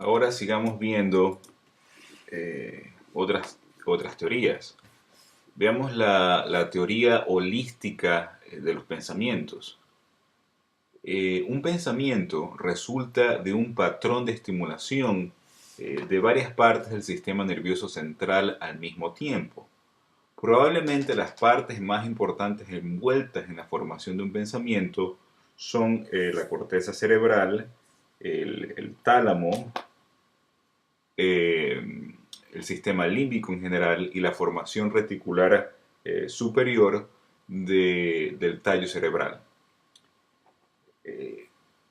Ahora sigamos viendo otras teorías. Veamos la teoría holística de los pensamientos. Un pensamiento resulta de un patrón de estimulación de varias partes del sistema nervioso central al mismo tiempo. Probablemente las partes más importantes envueltas en la formación de un pensamiento son la corteza cerebral, el tálamo, el sistema límbico en general y la formación reticular superior del tallo cerebral.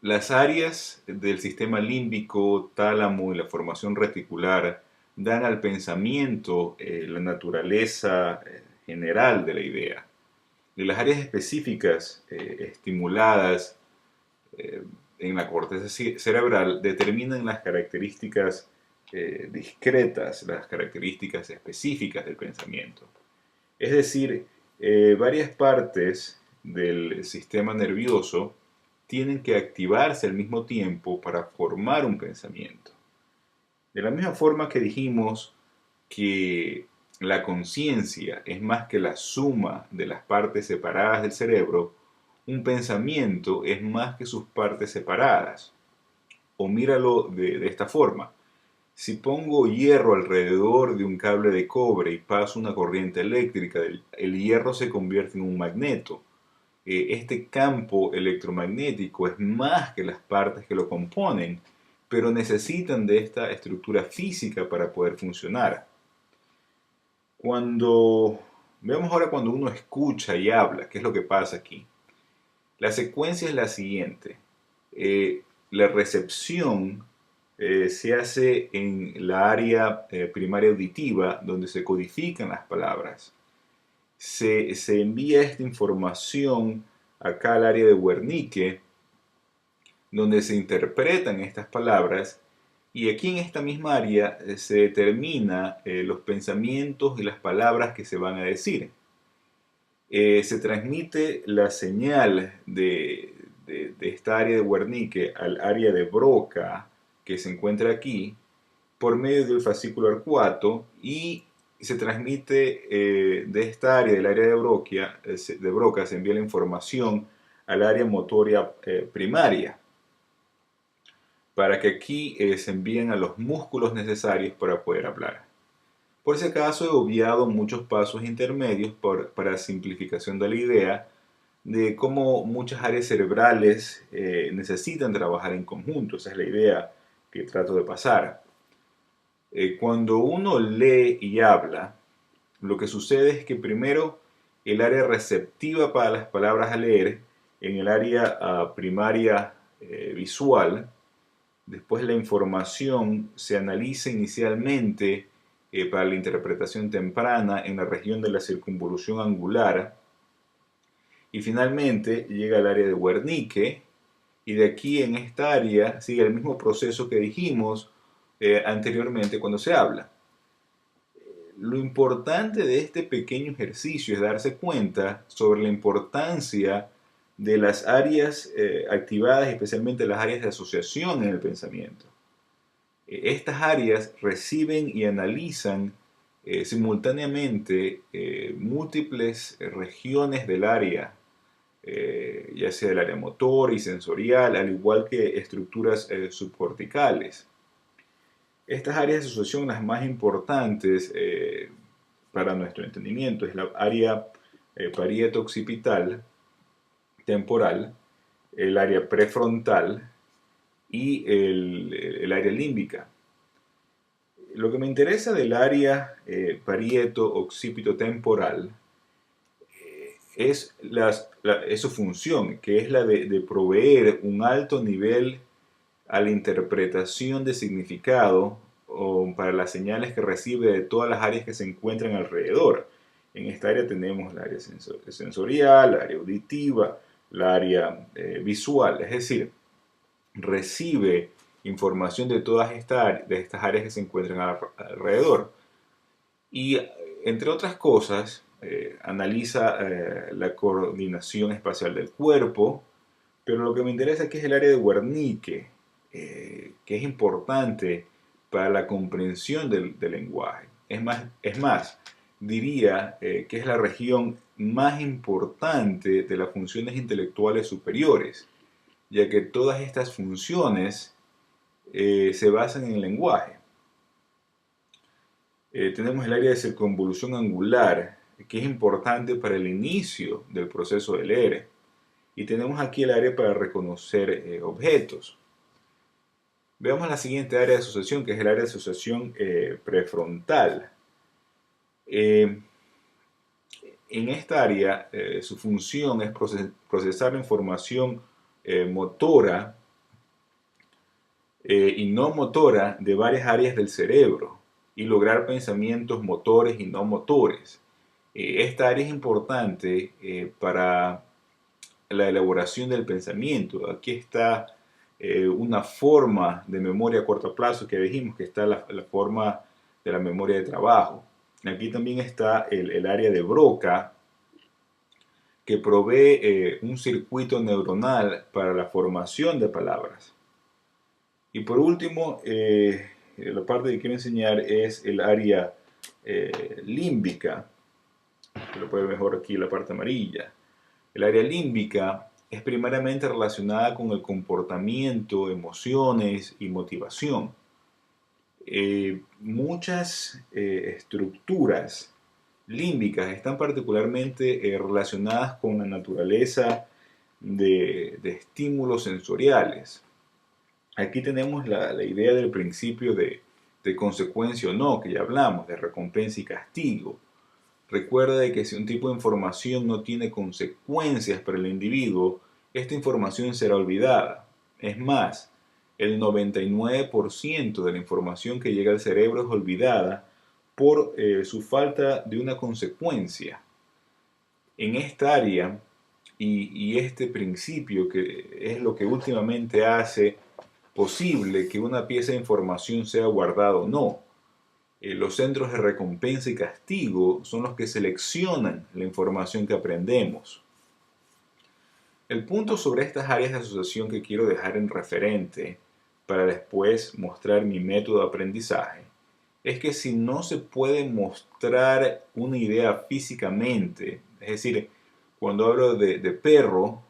Las áreas del sistema límbico, tálamo y la formación reticular dan al pensamiento la naturaleza general de la idea. Y las áreas específicas estimuladas en la corteza cerebral determinan las características discretas, las características específicas del pensamiento. Es decir, varias partes del sistema nervioso tienen que activarse al mismo tiempo para formar un pensamiento. De la misma forma que dijimos que la conciencia es más que la suma de las partes separadas del cerebro, un pensamiento es más que sus partes separadas. O míralo de esta forma. Si pongo hierro alrededor de un cable de cobre y paso una corriente eléctrica, el hierro se convierte en un magneto. Este campo electromagnético es más que las partes que lo componen, pero necesitan de esta estructura física para poder funcionar. Veamos ahora cuando uno escucha y habla, ¿qué es lo que pasa aquí? La secuencia es la siguiente. La recepción se hace en la área primaria auditiva, donde se codifican las palabras. Se envía esta información acá al área de Wernicke, donde se interpretan estas palabras, y aquí en esta misma área se determina los pensamientos y las palabras que se van a decir. Se transmite la señal de esta área de Wernicke al área de Broca, que se encuentra aquí, por medio del fascículo arcuato, y se transmite de esta área, del área de Broca, se envía la información al área motoria primaria, para que aquí se envíen a los músculos necesarios para poder hablar. Por ese caso he obviado muchos pasos intermedios para simplificación de la idea de cómo muchas áreas cerebrales necesitan trabajar en conjunto. Esa es la idea que trato de pasar. Cuando uno lee y habla, lo que sucede es que primero el área receptiva para las palabras a leer, en el área primaria visual, después la información se analiza inicialmente para la interpretación temprana en la región de la circunvolución angular, y finalmente llega al área de Wernicke, y de aquí en esta área sigue el mismo proceso que dijimos anteriormente cuando se habla. Lo importante de este pequeño ejercicio es darse cuenta sobre la importancia de las áreas activadas, especialmente las áreas de asociación en el pensamiento. Estas áreas reciben y analizan simultáneamente múltiples regiones del área, ya sea del área motor y sensorial, al igual que estructuras subcorticales. Estas áreas de asociación, las más importantes para nuestro entendimiento, es la área parieto-occipital temporal, el área prefrontal y el área límbica. Lo que me interesa del área parieto-occipito-temporal es su función, que es la de proveer un alto nivel a la interpretación de significado o para las señales que recibe de todas las áreas que se encuentran alrededor. En esta área tenemos el área sensorial, la área auditiva, la área visual, es decir, recibe información de todas estas áreas que se encuentran alrededor. Y entre otras cosas, analiza la coordinación espacial del cuerpo, pero lo que me interesa aquí es el área de Wernicke. que es importante para la comprensión del lenguaje. Es más, diría que es la región más importante de las funciones intelectuales superiores, ya que todas estas funciones se basan en el lenguaje. Tenemos el área de circunvolución angular, que es importante para el inicio del proceso de leer. Y tenemos aquí el área para reconocer objetos. Veamos la siguiente área de asociación, que es el área de asociación prefrontal. En esta área, su función es procesar la información motora y no motora de varias áreas del cerebro y lograr pensamientos motores y no motores. Esta área es importante para la elaboración del pensamiento. Aquí está una forma de memoria a corto plazo que dijimos que está la forma de la memoria de trabajo. Aquí también está el área de Broca, que provee un circuito neuronal para la formación de palabras. Y por último, la parte que quiero enseñar es el área límbica. Lo puede ver mejor aquí la parte amarilla. El área límbica es primariamente relacionada con el comportamiento, emociones y motivación. Muchas estructuras límbicas están particularmente relacionadas con la naturaleza de estímulos sensoriales. Aquí tenemos la idea del principio de consecuencia o no, que ya hablamos, de recompensa y castigo. Recuerda de que si un tipo de información no tiene consecuencias para el individuo, esta información será olvidada. Es más, el 99% de la información que llega al cerebro es olvidada por su falta de una consecuencia. En esta área y este principio, que es lo que últimamente hace posible que una pieza de información sea guardada o no, los centros de recompensa y castigo son los que seleccionan la información que aprendemos. El punto sobre estas áreas de asociación que quiero dejar en referente para después mostrar mi método de aprendizaje es que si no se puede mostrar una idea físicamente, es decir, cuando hablo de perro,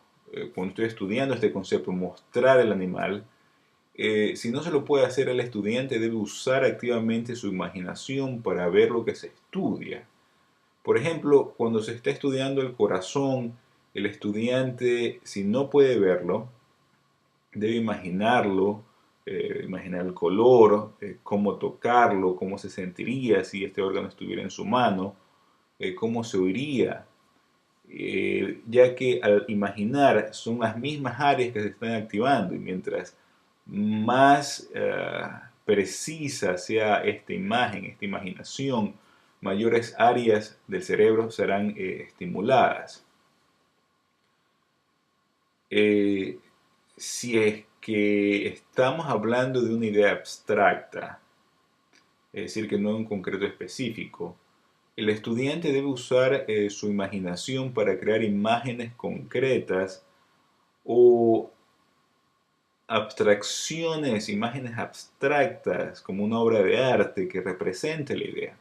cuando estoy estudiando este concepto, mostrar el animal, si no se lo puede hacer, el estudiante debe usar activamente su imaginación para ver lo que se estudia. Por ejemplo, cuando se está estudiando el corazón, el estudiante, si no puede verlo, debe imaginarlo, imaginar el color, cómo tocarlo, cómo se sentiría si este órgano estuviera en su mano, cómo se oiría, ya que al imaginar son las mismas áreas que se están activando y mientras más precisa sea esta imagen, esta imaginación, mayores áreas del cerebro serán estimuladas. Si es que estamos hablando de una idea abstracta, es decir, que no en un concreto específico, el estudiante debe usar su imaginación para crear imágenes concretas o abstracciones, imágenes abstractas, como una obra de arte que represente la idea.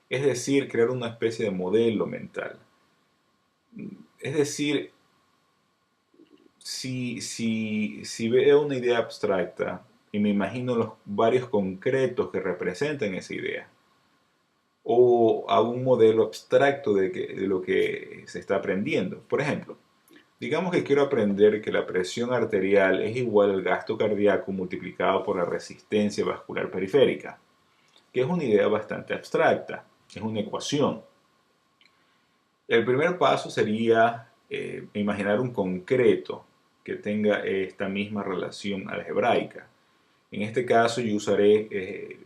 Es decir, crear una especie de modelo mental. Es decir, si veo una idea abstracta y me imagino los varios concretos que representan esa idea, o hago un modelo abstracto de lo que se está aprendiendo. Por ejemplo, digamos que quiero aprender que la presión arterial es igual al gasto cardíaco multiplicado por la resistencia vascular periférica, que es una idea bastante abstracta, es una ecuación. El primer paso sería imaginar un concreto que tenga esta misma relación algebraica. En este caso yo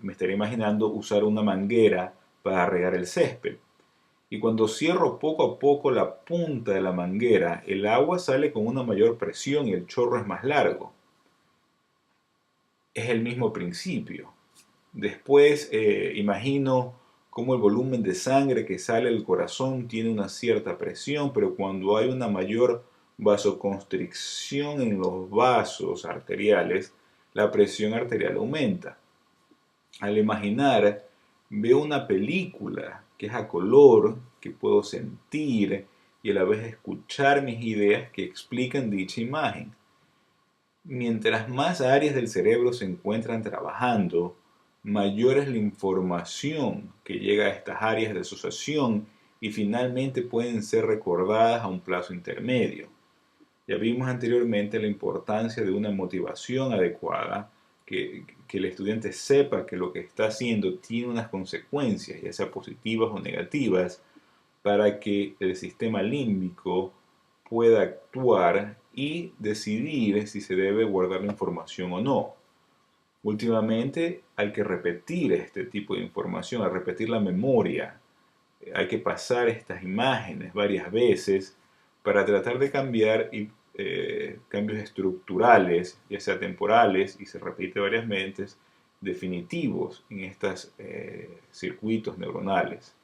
me estaré imaginando usar una manguera para regar el césped. Y cuando cierro poco a poco la punta de la manguera, el agua sale con una mayor presión y el chorro es más largo. Es el mismo principio. Después imagino cómo el volumen de sangre que sale del corazón tiene una cierta presión, pero cuando hay una mayor vasoconstricción en los vasos arteriales, la presión arterial aumenta. Al imaginar, veo una película que es a color, que puedo sentir y a la vez escuchar mis ideas que explican dicha imagen. Mientras más áreas del cerebro se encuentran trabajando, mayor es la información que llega a estas áreas de asociación y finalmente pueden ser recordadas a un plazo intermedio. Ya vimos anteriormente la importancia de una motivación adecuada, que el estudiante sepa que lo que está haciendo tiene unas consecuencias, ya sea positivas o negativas, para que el sistema límbico pueda actuar y decidir si se debe guardar la información o no. Últimamente hay que repetir este tipo de información, al repetir la memoria, hay que pasar estas imágenes varias veces para tratar de cambiar cambios estructurales, ya sea temporales, y se repite varias veces, definitivos en estos circuitos neuronales.